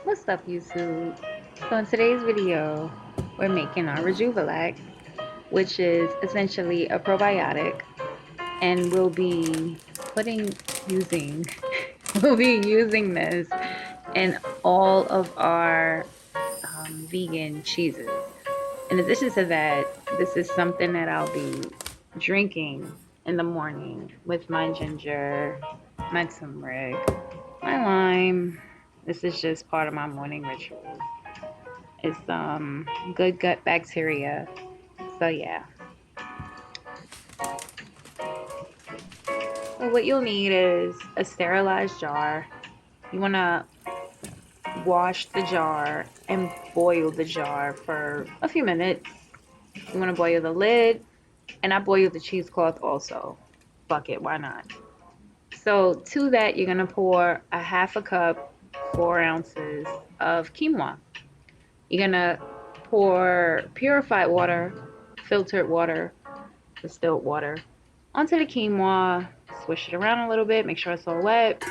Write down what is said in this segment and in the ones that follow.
What's up, YouTube? So in today's video, we're making our Rejuvelac, which is essentially a probiotic, and putting using we'll be using this in all of our vegan cheeses. In addition to that, this is something that I'll be drinking in the morning with my ginger, my turmeric, my lime. This is just part of my morning ritual. It's good gut bacteria. So yeah. So what you'll need is a sterilized jar. You want to wash the jar and boil the jar for a few minutes. You want to boil the lid, and I boil the cheesecloth also. Fuck it, why not? So to that, you're gonna pour a half a cup, 4 ounces of quinoa. You're gonna pour purified water, filtered water, distilled water onto the quinoa, swish it around a little bit, make sure it's all wet,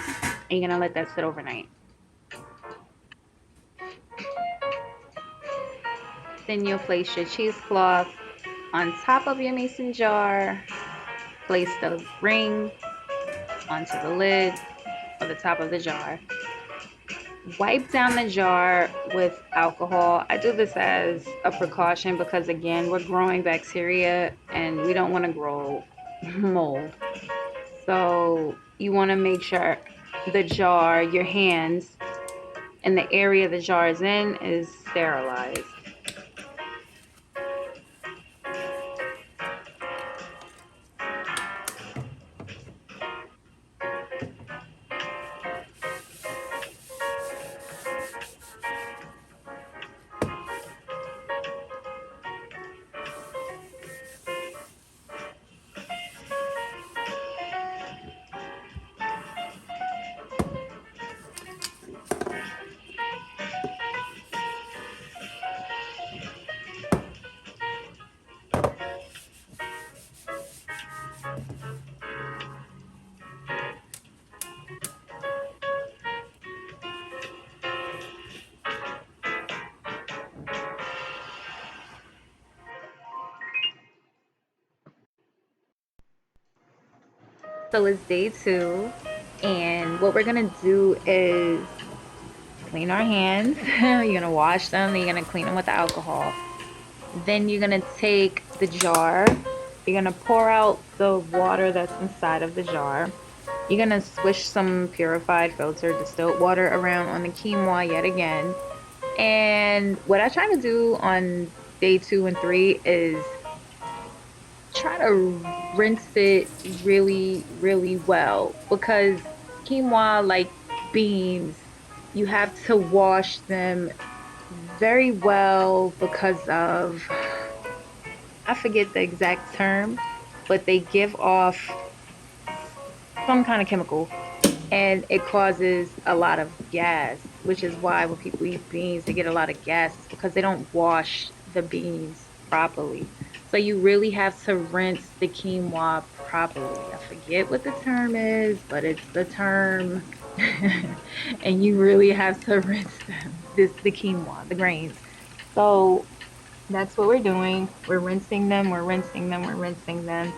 and you're gonna let that sit overnight. Then you'll place your cheesecloth on top of your mason jar, place the ring onto the lid or the top of the jar. Wipe down the jar with alcohol. I do this as a precaution because, again, we're growing bacteria and we don't want to grow mold. So you want to make sure the jar, your hands, and the area the jar is in is sterilized. So it's day 2, and what we're gonna do is clean our hands. You're gonna wash them, then you're gonna clean them with the alcohol. Then you're gonna take the jar, you're gonna pour out the water that's inside of the jar. You're gonna swish some purified filtered distilled water around on the quinoa yet again. And what I try to do on day 2 and 3 is try to rinse it really, really well, because quinoa, like beans, you have to wash them very well because of, I forget the exact term, but they give off some kind of chemical and it causes a lot of gas, which is why when people eat beans, they get a lot of gas because they don't wash the beans properly. So you really have to rinse the quinoa properly. I forget what the term is, but it's the term. And you really have to rinse them. The quinoa, the grains. So that's what we're doing. We're rinsing them, we're rinsing them, we're rinsing them.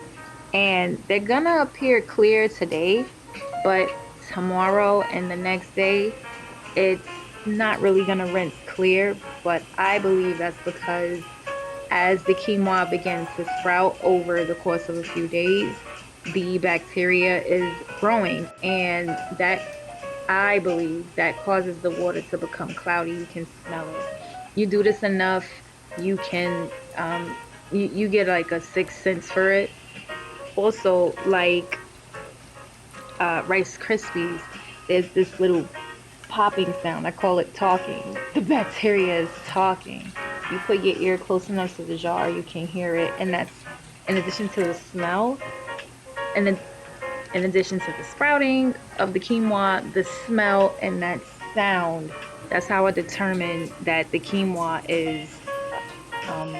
And they're gonna appear clear today, but tomorrow and the next day, it's not really gonna rinse clear. But I believe that's because as the quinoa begins to sprout over the course of a few days, the bacteria is growing, and that, I believe, that causes the water to become cloudy. You can smell it. You do this enough, you can you get like a sixth sense for it. Also, like Rice Krispies, there's this little popping sound. I call it talking. The bacteria is talking. You put your ear close enough to the jar, you can hear it, and that's in addition to the smell, and then in addition to the sprouting of the quinoa, the smell and that sound. That's how I determine that the quinoa is um,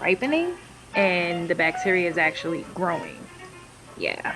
ripening and the bacteria is actually growing. Yeah.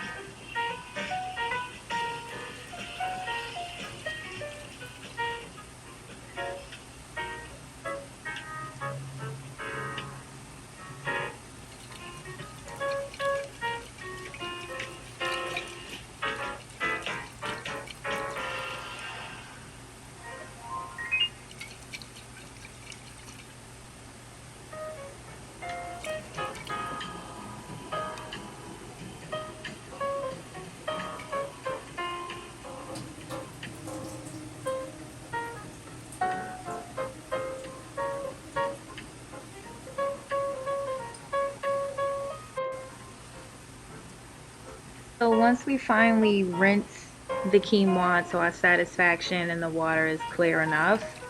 So once we finally rinse the quinoa to our satisfaction and the water is clear enough,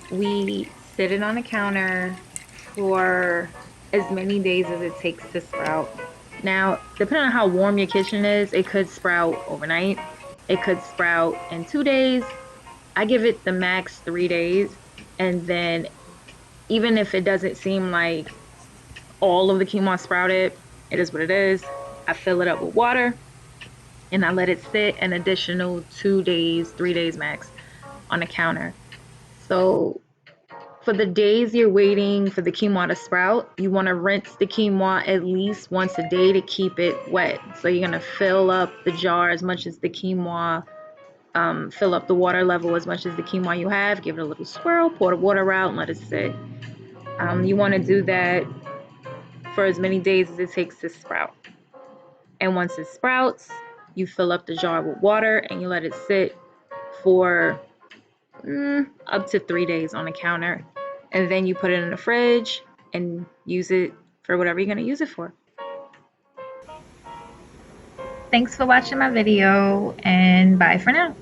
we sit it on the counter for as many days as it takes to sprout. Now, depending on how warm your kitchen is, it could sprout overnight. It could sprout in 2 days. I give it the max 3 days. And then, even if it doesn't seem like all of the quinoa sprouted, it is what it is. I fill it up with water and I let it sit an additional 2 days, 3 days max on the counter. So for the days you're waiting for the quinoa to sprout, you want to rinse the quinoa at least once a day to keep it wet. So you're going to fill up the jar as much as the quinoa, fill up the water level as much as the quinoa you have, give it a little swirl, pour the water out, and let it sit. You want to do that for as many days as it takes to sprout. And once it sprouts, you fill up the jar with water and you let it sit for up to 3 days on the counter. And then you put it in the fridge and use it for whatever you're going to use it for. Thanks for watching my video, and bye for now.